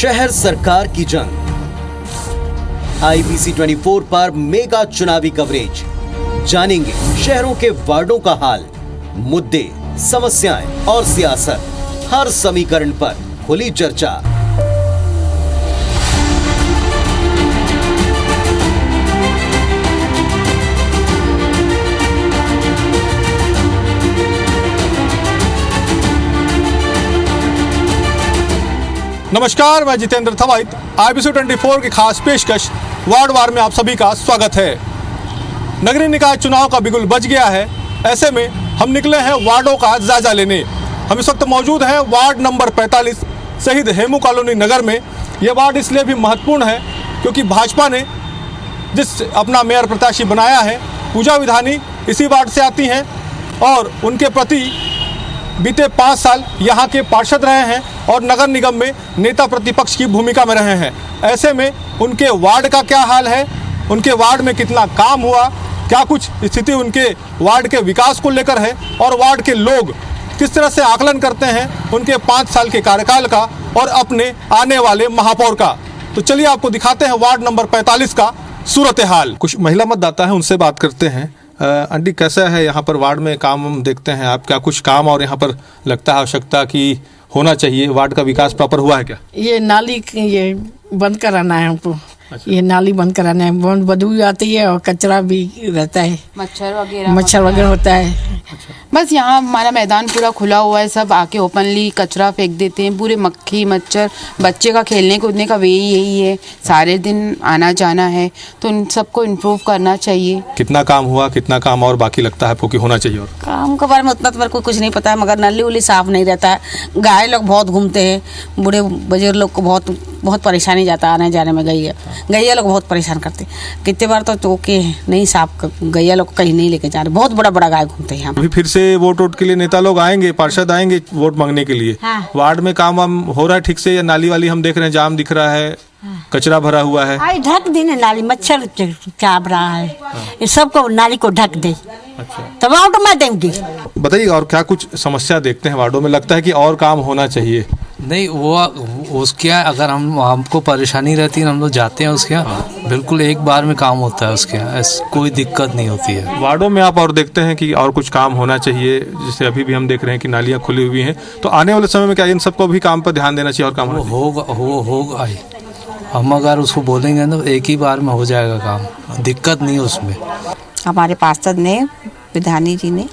शहर सरकार की जंग। IBC 24 पर मेगा चुनावी कवरेज। जानेंगे शहरों के वार्डों का हाल, मुद्दे, समस्याएं और सियासत। हर समीकरण पर खुली चर्चा। नमस्कार, मैं जितेंद्र थवाइट। IBC 24 की खास पेशकश वार्ड वार में आप सभी का स्वागत है। नगरीय निकाय चुनाव का बिगुल बज गया है। ऐसे में हम निकले हैं वार्डों का जायजा लेने। हम इस वक्त मौजूद हैं वार्ड नंबर 45 शहीद हेमू कॉलोनी नगर में। ये वार्ड इसलिए भी महत्वपूर्ण है क्योंकि भाजपा ने जिस अपना मेयर प्रत्याशी बनाया है, पूजा विधानी इसी वार्ड से आती हैं और उनके प्रति बीते 5 साल यहाँ के पार्षद रहे हैं और नगर निगम में नेता प्रतिपक्ष की भूमिका में रहे हैं। ऐसे में उनके वार्ड का क्या हाल है, उनके वार्ड में कितना काम हुआ, क्या कुछ स्थिति उनके वार्ड के विकास को लेकर है और वार्ड के लोग किस तरह से आकलन करते हैं उनके 5 साल के कार्यकाल का और अपने आने वाले महापौर का। तो चलिए आपको दिखाते हैं वार्ड नंबर 45 का सूरत हाल। कुछ महिला मतदाता हैं, उनसे बात करते हैं। आंटी, कैसा है यहाँ पर वार्ड में काम हम देखते हैं आप, क्या कुछ काम और यहाँ पर लगता है आवश्यकता की होना चाहिए? वार्ड का विकास प्रॉपर हुआ है क्या? ये नाली ये बंद कराना है हमको। अच्छा। ये नाली बंद कराना है, बहुत बदबू आती है और कचरा भी रहता है, मच्छर वगैरह होता है। अच्छा। बस यहाँ हमारा मैदान पूरा खुला हुआ है, सब आके ओपनली कचरा फेंक देते हैं, पूरे मक्खी मच्छर। बच्चे का खेलने कूदने का वे यही है, सारे दिन आना जाना है, तो इन सबको इम्प्रूव करना चाहिए। कितना काम हुआ, कितना काम और बाकी लगता है आपको कि होना चाहिए? और काम के बारे में उतना तो मेरे को कुछ नहीं पता है, मगर नली उली साफ नहीं रहता है। गाय लोग बहुत घूमते हैं, बूढ़े बुजुर्ग लोग को बहुत परेशानी जाता आने जाने में। गैया लोग बहुत परेशान करते, कितने बार तो के नहीं साफ, गैया लोग कहीं नहीं लेके जा रहे, बहुत बड़ा गाय घूमते हैं। अभी फिर से वोट के लिए नेता लोग आएंगे, पार्षद आएंगे वोट मांगने के लिए। हाँ। वार्ड में काम वाम हो रहा है ठीक से, या नाली वाली हम देख रहे हैं जाम दिख रहा है? हाँ। कचरा भरा हुआ है। आई ढक देने नाली, मच्छर चाप रहा है। हाँ। ये सबको नाली को ढक दे। अच्छा। तब तो मैं देंगी। बताइए, और क्या कुछ समस्या देखते हैं वार्डों में, लगता है कि और काम होना चाहिए? नहीं, वो उसके अगर हमको परेशानी रहती है, हम लोग जाते हैं उसके यहाँ, बिल्कुल एक बार में काम होता है उसके यहाँ, कोई दिक्कत नहीं होती है। वार्डों में आप और देखते हैं कि और कुछ काम होना चाहिए? जैसे अभी भी हम देख रहे हैं कि नालियाँ खुली हुई हैं, तो आने वाले समय में क्या इन सबको भी काम पर ध्यान देना चाहिए और काम होगा ही। हम अगर उसको बोलेंगे ना, एक ही बार में हो जाएगा काम, दिक्कत नहीं है उसमें। हमारे पार्षद ने, विधानी जी ने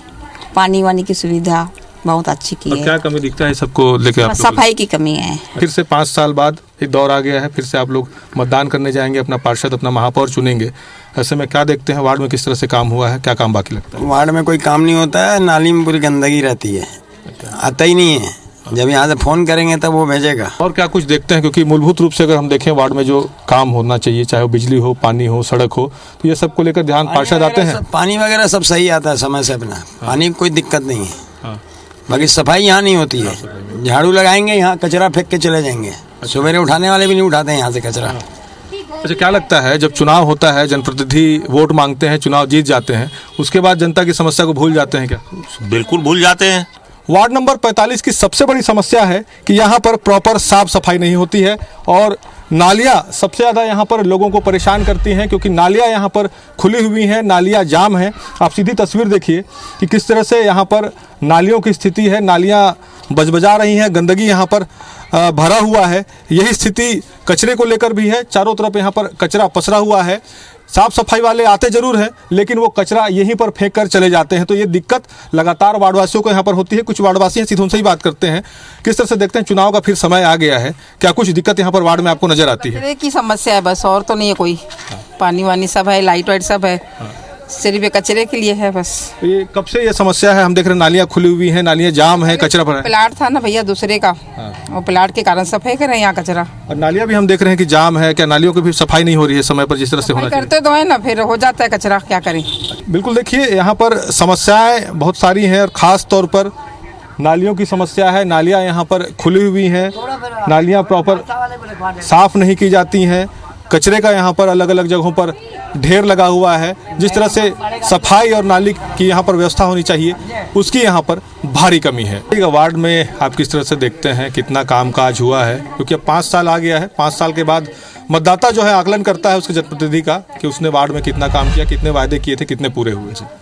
पानी वानी की सुविधा बहुत अच्छी की है। क्या कमी दिखता है सबको लेके? सफाई की कमी है। फिर से 5 साल बाद एक दौर आ गया है, फिर से आप लोग मतदान करने जाएंगे, अपना पार्षद, अपना महापौर चुनेंगे। ऐसे में क्या देखते हैं वार्ड में किस तरह से काम हुआ है, क्या काम बाकी लगता है? वार्ड में कोई काम नहीं होता है, नाली में पूरी गंदगी रहती है, आता ही नहीं है। जब यहाँ से फोन करेंगे तब वो भेजेगा। और क्या कुछ देखते हैं, क्योंकि मूलभूत रूप से अगर हम देखें वार्ड में जो काम होना चाहिए, चाहे वो बिजली हो, पानी हो, सड़क हो, तो ये सब को लेकर ध्यान पार्षद आते हैं? पानी वगैरह सब सही आता है समय से अपना। पानी की कोई दिक्कत नहीं है। बाकी सफाई यहाँ नहीं होती है। झाड़ू लगाएंगे, यहाँ कचरा फेंक के चले जाएंगे। सवेरे उठाने वाले भी नहीं उठाते हैं यहाँ से कचरा। अच्छा, क्या लगता है जब चुनाव होता है, जनप्रतिनिधि वोट मांगते हैं, चुनाव जीत जाते हैं, उसके बाद जनता की समस्या को भूल जाते हैं क्या? बिल्कुल भूल जाते हैं। वार्ड नंबर 45 की सबसे बड़ी समस्या है कि यहाँ पर प्रॉपर साफ सफाई नहीं होती है और नालियाँ सबसे ज़्यादा यहाँ पर लोगों को परेशान करती हैं, क्योंकि नालियाँ यहाँ पर खुली हुई हैं, नालियाँ जाम हैं। आप सीधी तस्वीर देखिए कि किस तरह से यहाँ पर नालियों की स्थिति है, नालियाँ बजबजा रही हैं, गंदगी यहाँ पर भरा हुआ है। यही स्थिति कचरे को लेकर भी है, चारों तरफ यहाँ पर कचरा पसरा हुआ है। साफ सफाई वाले आते जरूर हैं, लेकिन वो कचरा यहीं पर फेंक कर चले जाते हैं। तो ये दिक्कत लगातार वार्डवासियों को यहाँ पर होती है। कुछ वार्डवासी हैं, सीधे उनसे ही बात करते हैं। किस तरह से देखते हैं, चुनाव का फिर समय आ गया है, क्या कुछ दिक्कत यहाँ पर वार्ड में आपको नजर आती है? कचरे की समस्या है बस, और तो नहीं है कोई। पानी वानी सब है, लाइट वाइट सब है, सिर्फ कचरे के लिए है बस। ये कब से ये समस्या है? हम देख रहे हैं नालियाँ खुली हुई हैं, नालियाँ जाम है, कचरा भरा है। प्लाट था ना भैया दूसरे का, और प्लाट के कारण सब फेंक रहे हैं यहाँ कचरा। और नालियाँ भी हम देख रहे हैं कि जाम है, क्या नालियों की भी सफाई नहीं हो रही है समय पर जिस तरह से होना चाहिए? करते तो है ना, फिर हो जाता है कचरा, क्या करें। बिल्कुल, देखिए यहाँ पर समस्याएं बहुत सारी हैं और ख़ास तौर पर नालियों की समस्या है। नालियाँ यहाँ पर खुली हुई हैं, नालियाँ प्रॉपर साफ नहीं की जाती हैं, कचरे का यहाँ पर अलग अलग जगहों पर ढेर लगा हुआ है। जिस तरह से सफाई और नाली की यहाँ पर व्यवस्था होनी चाहिए, उसकी यहाँ पर भारी कमी है। वार्ड में आप किस तरह से देखते हैं कितना कामकाज हुआ है, क्योंकि अब 5 साल आ गया है। 5 साल के बाद मतदाता जो है आकलन करता है उसके जनप्रतिनिधि का कि उसने वार्ड में कितना काम किया, कितने वायदे किए थे, कितने पूरे हुए थे।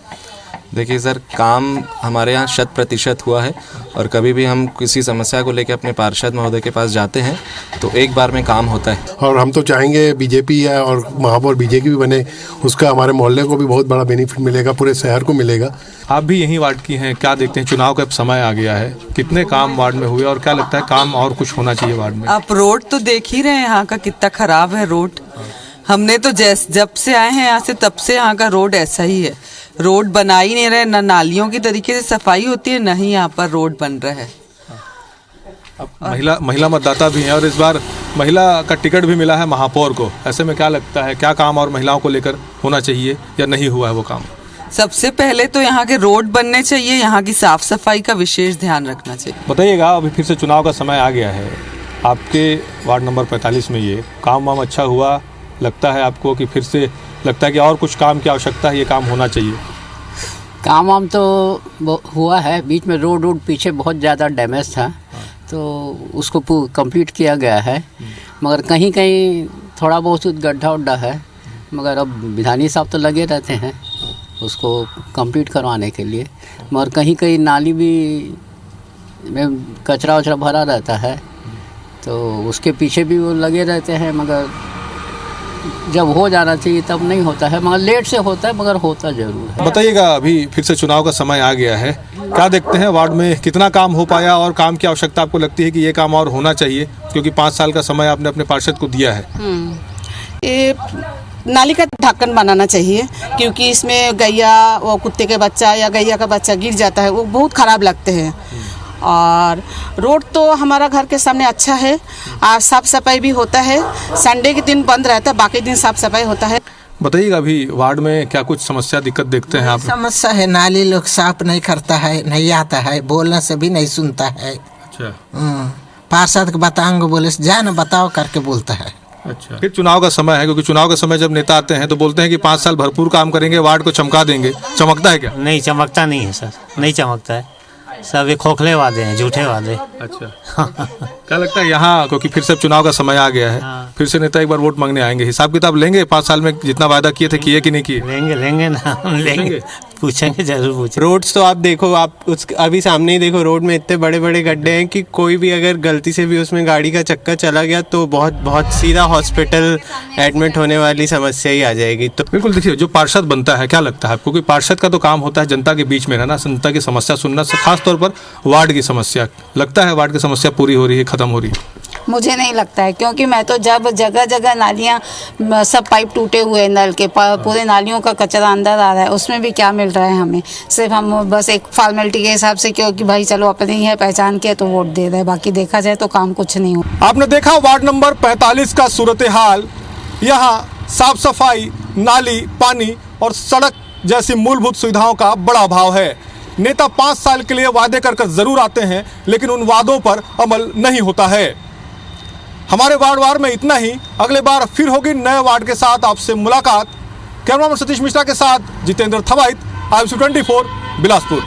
देखिए सर, काम हमारे यहाँ 100% हुआ है और कभी भी हम किसी समस्या को लेकर अपने पार्षद महोदय के पास जाते हैं तो एक बार में काम होता है। और हम तो चाहेंगे बीजेपी है और महापौर बीजेपी भी बने, उसका हमारे मोहल्ले को भी बहुत बड़ा बेनिफिट मिलेगा, पूरे शहर को मिलेगा। आप भी यही वार्ड की हैं, क्या देखते हैं चुनाव का अब समय आ गया है, कितने काम वार्ड में हुए और क्या लगता है काम और कुछ होना चाहिए वार्ड में? आप रोड तो देख ही रहे हैं यहाँ का कितना खराब है रोड। हमने तो जब से आए हैं यहाँ से तब से यहाँ का रोड ऐसा ही है। रोड बना ही नहीं रहे, ना नालियों की तरीके से सफाई होती है, ना ही यहाँ पर रोड बन रहा है। अब महिला मतदाता भी हैं और इस बार महिला का टिकट भी मिला है महापौर को। ऐसे में क्या लगता है क्या काम और महिलाओं को लेकर होना चाहिए या नहीं हुआ है वो काम? सबसे पहले तो यहाँ के रोड बनने चाहिए, यहाँ की साफ सफाई का विशेष ध्यान रखना चाहिए। बताइएगा, अभी फिर से चुनाव का समय आ गया है, आपके वार्ड नंबर 45 में ये काम वाम अच्छा हुआ लगता है आपको कि फिर से लगता है कि और कुछ काम की आवश्यकता है, ये काम होना चाहिए? काम वाम तो हुआ है, बीच में रोड पीछे बहुत ज़्यादा डैमेज था तो उसको कंप्लीट किया गया है, मगर कहीं कहीं थोड़ा बहुत गड्ढा उड्ढा है, मगर अब विधानी साहब तो लगे रहते हैं उसको कंप्लीट करवाने के लिए, मगर कहीं कहीं नाली भी में कचरा वचरा भरा रहता है तो उसके पीछे भी वो लगे रहते हैं, मगर जब हो जाना चाहिए तब नहीं होता है, मगर लेट से होता है, मगर होता जरूर है। बताइएगा, अभी फिर से चुनाव का समय आ गया है, क्या देखते हैं वार्ड में कितना काम हो पाया और काम की आवश्यकता आपको लगती है कि ये काम और होना चाहिए, क्योंकि 5 साल का समय आपने अपने पार्षद को दिया है? ये नाली का ढक्कन बनाना चाहिए, क्योंकि इसमें गैया वो कुत्ते के बच्चा या गैया का बच्चा गिर जाता है, वो बहुत ख़राब लगते हैं। और रोड तो हमारा घर के सामने अच्छा है और साफ़ सफाई भी होता है, संडे के दिन बंद रहता है, बाकी दिन साफ़ सफाई होता है। बताइएगा, अभी वार्ड में क्या कुछ समस्या दिक्कत देखते हैं आप? समस्या है, नाली लोग साफ नहीं करता है, नहीं आता है, बोलने से भी नहीं सुनता है। अच्छा। पार्षद को बताएंगे, बोले जा ना बताओ करके बोलता है। अच्छा। फिर चुनाव का समय है, क्योंकि चुनाव का समय जब नेता आते हैं तो बोलते हैं कि 5 साल भरपूर काम करेंगे, वार्ड को चमका देंगे, चमकता है क्या? नहीं, चमकता नहीं है सर, नहीं चमकता है, सब ये खोखले वादे हैं, झूठे वादे। अच्छा। क्या लगता है यहाँ, क्योंकि फिर से चुनाव का समय आ गया है, फिर से नेता एक बार वोट मांगने आएंगे, हिसाब किताब लेंगे 5 साल में जितना वादा किए थे, किए कि नहीं किए? लेंगे ना, लेंगे, पूछेंगे, जरूर पूछेंगे। रोड्स तो आप देखो, आप उस अभी सामने ही देखो, रोड में इतने बड़े बड़े गड्ढे हैं कि कोई भी अगर गलती से भी उसमें गाड़ी का चक्का चला गया तो बहुत सीधा हॉस्पिटल एडमिट होने वाली समस्या ही आ जाएगी। तो बिल्कुल, देखिए जो पार्षद बनता है, क्या लगता है आपको, क्योंकि पार्षद का तो काम होता है जनता के बीच में रहना, जनता की समस्या सुनना, खास तौर पर वार्ड की समस्या, लगता है वार्ड की समस्या पूरी हो रही है, खत्म हो रही है? मुझे नहीं लगता है, क्योंकि मैं तो जब जगह जगह नालियाँ सब पाइप टूटे हुए नल के, पूरे नालियों का कचरा अंदर आ रहा है, उसमें भी क्या मिल रहा है हमें, सिर्फ हम बस एक फॉर्मेलिटी के हिसाब से, क्योंकि भाई चलो अपने ही है पहचान के तो वोट दे रहे हैं, बाकी देखा जाए तो काम कुछ नहीं हो। आपने देखा वार्ड नंबर 45 का सूरत हाल। यहाँ साफ सफाई, नाली, पानी और सड़क जैसी मूलभूत सुविधाओं का बड़ा अभाव है। नेता 5 साल के लिए वादे कर जरूर आते हैं, लेकिन उन वादों पर अमल नहीं होता है। हमारे वार्ड में इतना ही, अगले बार फिर होगी नए वार्ड के साथ आपसे मुलाकात। कैमरामैन सतीश मिश्रा के साथ जितेंद्र थवाइट, IBC 24 बिलासपुर।